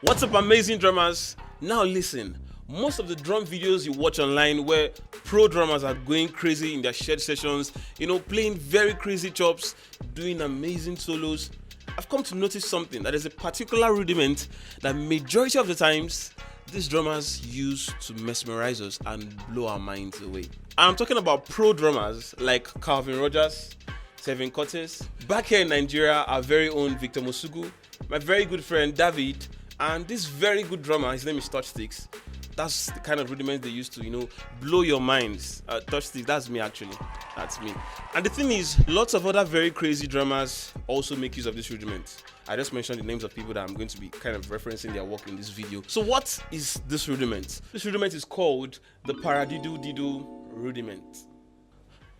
What's up, amazing drummers? Now listen, most of the drum videos you watch online where pro drummers are going crazy in their shared sessions, playing very crazy chops, doing amazing solos, I've come to notice something, that there's a particular rudiment that majority of the times these drummers use to mesmerize us and blow our minds away. I'm talking about pro drummers like Calvin Rogers, Tevin back here in Nigeria, our very own Victor Mosugu, my very good friend Dahveed, and this very good drummer, his name is Touchsticks. That's the kind of rudiments they use to, blow your minds. Touchsticks, that's me actually. That's me. And the thing is, lots of other very crazy drummers also make use of this rudiment. I just mentioned the names of people that I'm going to be kind of referencing their work in this video. So what is this rudiment? This rudiment is called the paradiddle-diddle rudiment.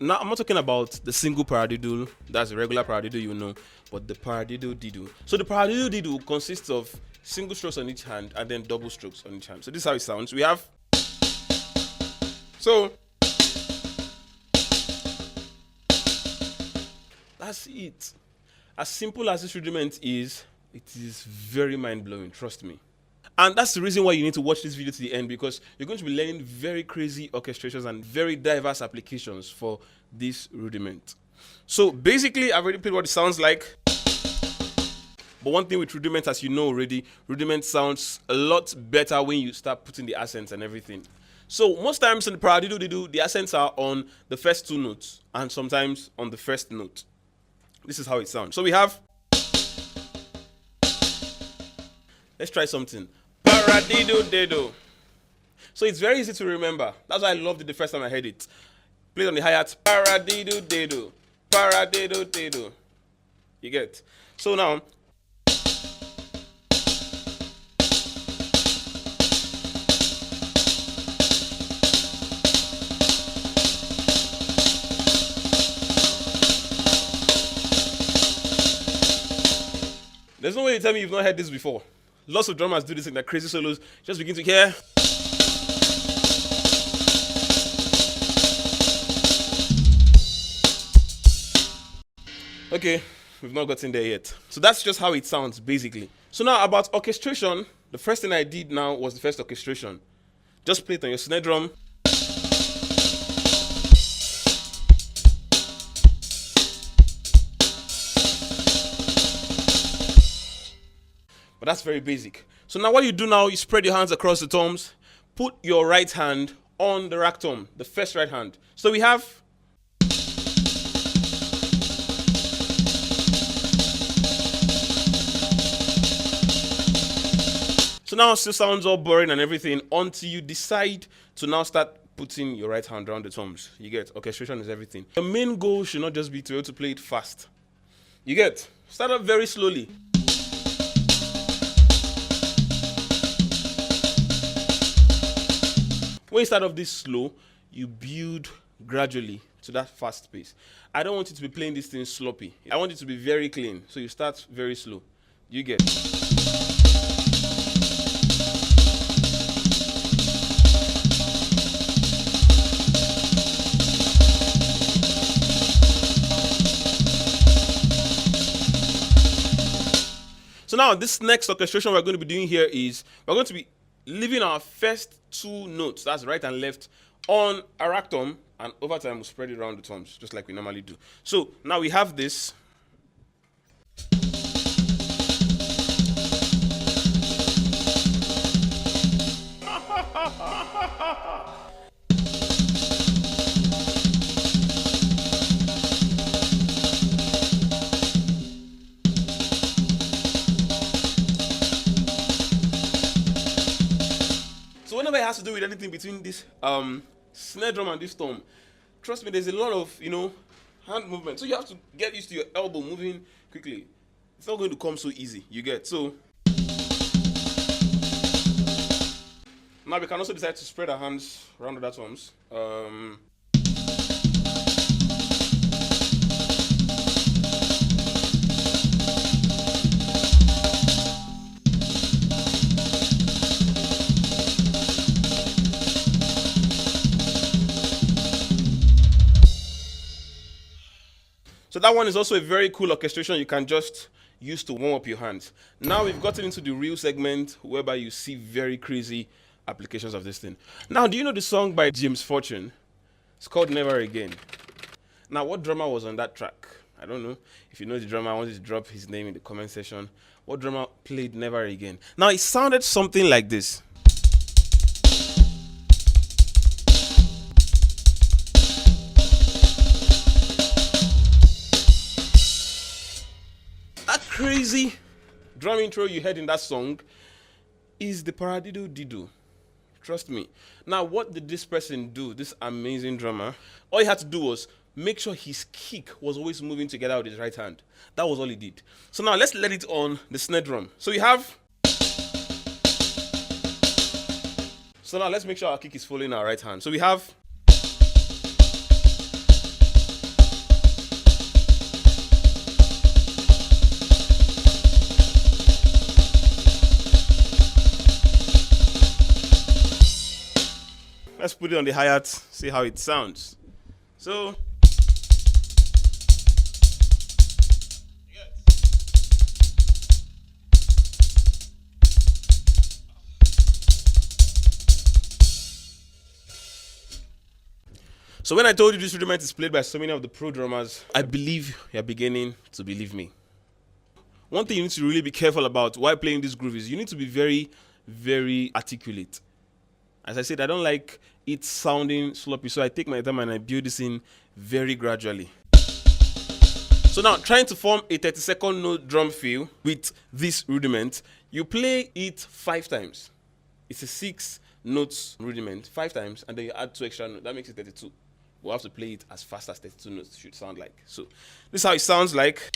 Now, I'm not talking about the single paradiddle, that's the regular paradiddle but the paradiddle-diddle. So the paradiddle-diddle consists of single strokes on each hand and then double strokes on each hand. So this is how it sounds. We have, so that's it. As simple as this rudiment is, it is very mind-blowing, trust me. And that's the reason why you need to watch this video to the end, because you're going to be learning very crazy orchestrations and very diverse applications for this rudiment. So basically, I've already played what it sounds like. But one thing with rudiment, as you know already, rudiment sounds a lot better when you start putting the accents and everything. So most times in the paradiddle-diddle, the accents are on the first two notes and sometimes on the first note. This is how it sounds. So we have, let's try something. Paradiddle-diddle. So it's very easy to remember. That's why I loved it the first time I heard it. Play on the hi-hat. Paradiddle-diddle. Paradiddle-diddle. You get? So now, there's no way you tell me you've not heard this before. Lots of drummers do this in their crazy solos. Just begin to hear. Okay, we've not gotten there yet. So that's just how it sounds, basically. So now about orchestration, the first thing I did now was the first orchestration. Just play it on your snare drum. But that's very basic. So now what you do now, you spread your hands across the toms, put your right hand on the rack tom, the first right hand. So we have, so now it still sounds all boring and everything until you decide to now start putting your right hand around the toms. You get? Orchestration is everything. The main goal should not just be to be able to play it fast. You get? Start up very slowly. When you start off this slow, you build gradually to that fast pace. I don't want you to be playing this thing sloppy. I want it to be very clean. So you start very slow. You get? So now this next orchestration we're going to be doing here is, we're going to be leaving our first two notes, that's right and left, on a rack tom, and over time we'll spread it around the toms, just like we normally do. So now we have this. So whenever it has to do with anything between this snare drum and this tom, trust me, there's a lot of hand movement. So you have to get used to your elbow moving quickly. It's not going to come so easy. You get? So now we can also decide to spread our hands around the other toms. So that one is also a very cool orchestration. You can just, used to warm up your hands. Now we've gotten into the real segment whereby you see very crazy applications of this thing. Now, do you know the song by James Fortune? It's called Never Again. Now, what drummer was on that track? I don't know. If you know the drummer, I want you to drop his name in the comment section. What drummer played Never Again? Now, it sounded something like this. That crazy drum intro you heard in that song is the paradiddle diddle. Trust me. Now, what did this person do, this amazing drummer? All he had to do was make sure his kick was always moving together with his right hand. That was all he did. So now let's let it on the snare drum. So we have... So now let's make sure our kick is following our right hand. So we have... Let's put it on the hi-hat, see how it sounds. So... So when I told you this rudiment is played by so many of the pro drummers, I believe you're beginning to believe me. One thing you need to really be careful about while playing this groove is you need to be very, very articulate. As I said, I don't like it sounding sloppy, so I take my time and I build this in very gradually. So now, trying to form a 30-second note drum fill with this rudiment, you play it 5 times. It's a 6 notes rudiment, 5 times, and then you add 2 extra notes. That makes it 32. We'll have to play it as fast as 32 notes should sound like. So this is how it sounds like.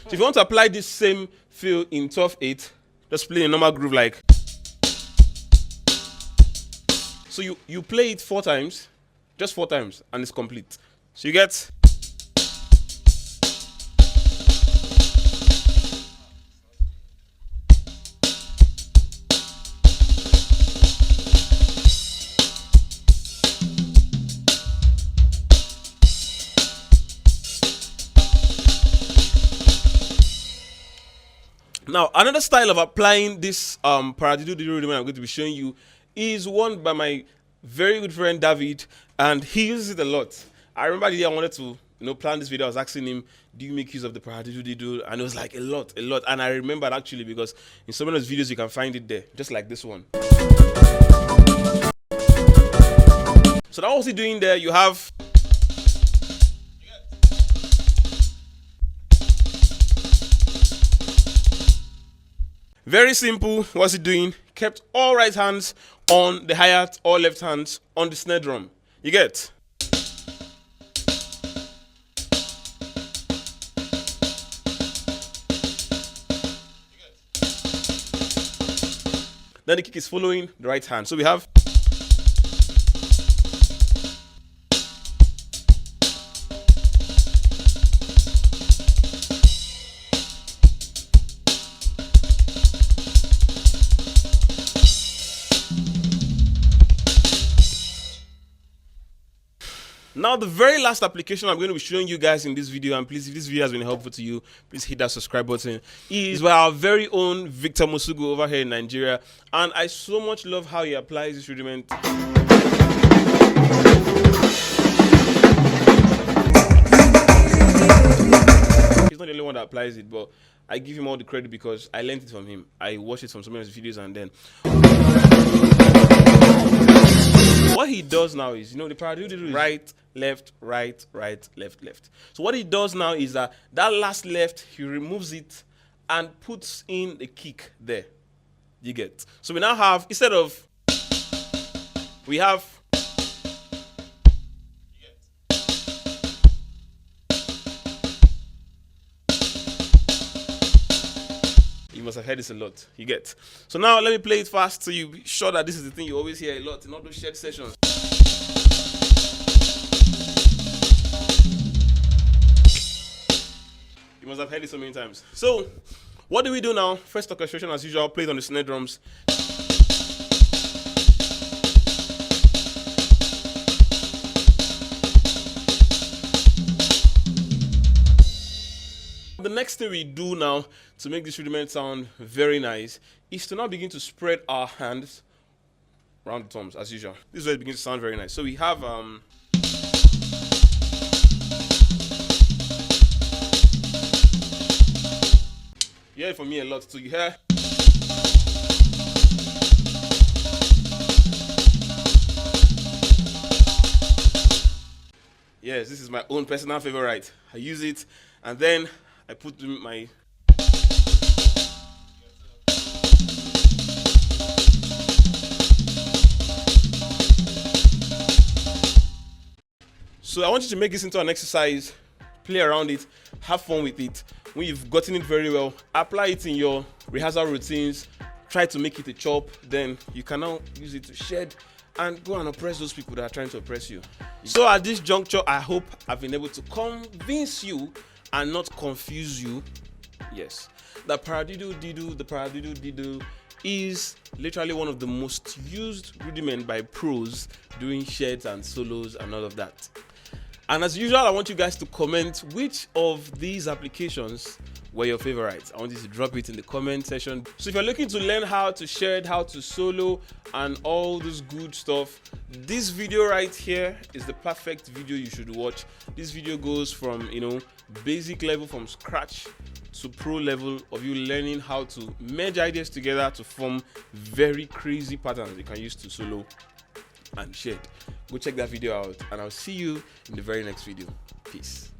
So if you want to apply this same feel in 12/8, just play a normal groove like. So you play it 4 times, just 4 times, and it's complete. So you get. Now, another style of applying this paradiddle diddle rudiment I'm going to be showing you is one by my very good friend Dahveed, and he uses it a lot. I remember the day I wanted to plan this video, I was asking him, do you make use of the paradiddle diddle? And it was like a lot. And I remembered actually because in some of those videos you can find it there, just like this one. So now what's he doing there? You have... Very simple. What's he doing? Kept all right hands on the hi-hat, all left hands on the snare drum. You get? Then the kick is following the right hand. So we have... Now, the very last application I'm going to be showing you guys in this video, and please, if this video has been helpful to you, please hit that subscribe button, is by our very own Victor Mosugu over here in Nigeria. And I so much love how he applies this rudiment. He's not the only one that applies it, but I give him all the credit because I learned it from him. I watched it from some of his videos, and then... What he does now is, the paradiddle is right, left, right, right, left, left. So what he does now is that last left, he removes it and puts in the kick there. You get? So we now have, instead of, we have, you must have heard this a lot. You get. So now let me play it fast so you be sure that this is the thing you always hear a lot in all those shared sessions. You must have heard it so many times. So what do we do now? First orchestration as usual, played on the snare drums. The next thing we do now to make this rudiment sound very nice is to now begin to spread our hands around the toms as usual. This is where it begins to sound very nice. So we have you hear it from me a lot too. You hear? Yes, this is my own personal favorite. I use it and then I put my So I want you to make this into an exercise, play around it, have fun with it. When you've gotten it very well, apply it in your rehearsal routines, try to make it a chop, then you can now use it to shed and go and oppress those people that are trying to oppress you. So at this juncture, I hope I've been able to convince you and not confuse you. Yes, the paradiddle-diddle, the paradiddle-diddle is literally one of the most used rudiment by pros doing sheds and solos and all of that. And as usual, I want you guys to comment which of these applications were your favorites. I want you to drop it in the comment section. So if you're looking to learn how to shed, how to solo, and all this good stuff, this video right here is the perfect video you should watch. This video goes from, basic level from scratch to pro level of you learning how to merge ideas together to form very crazy patterns you can use to solo and shed. Go check that video out and I'll see you in the very next video. Peace.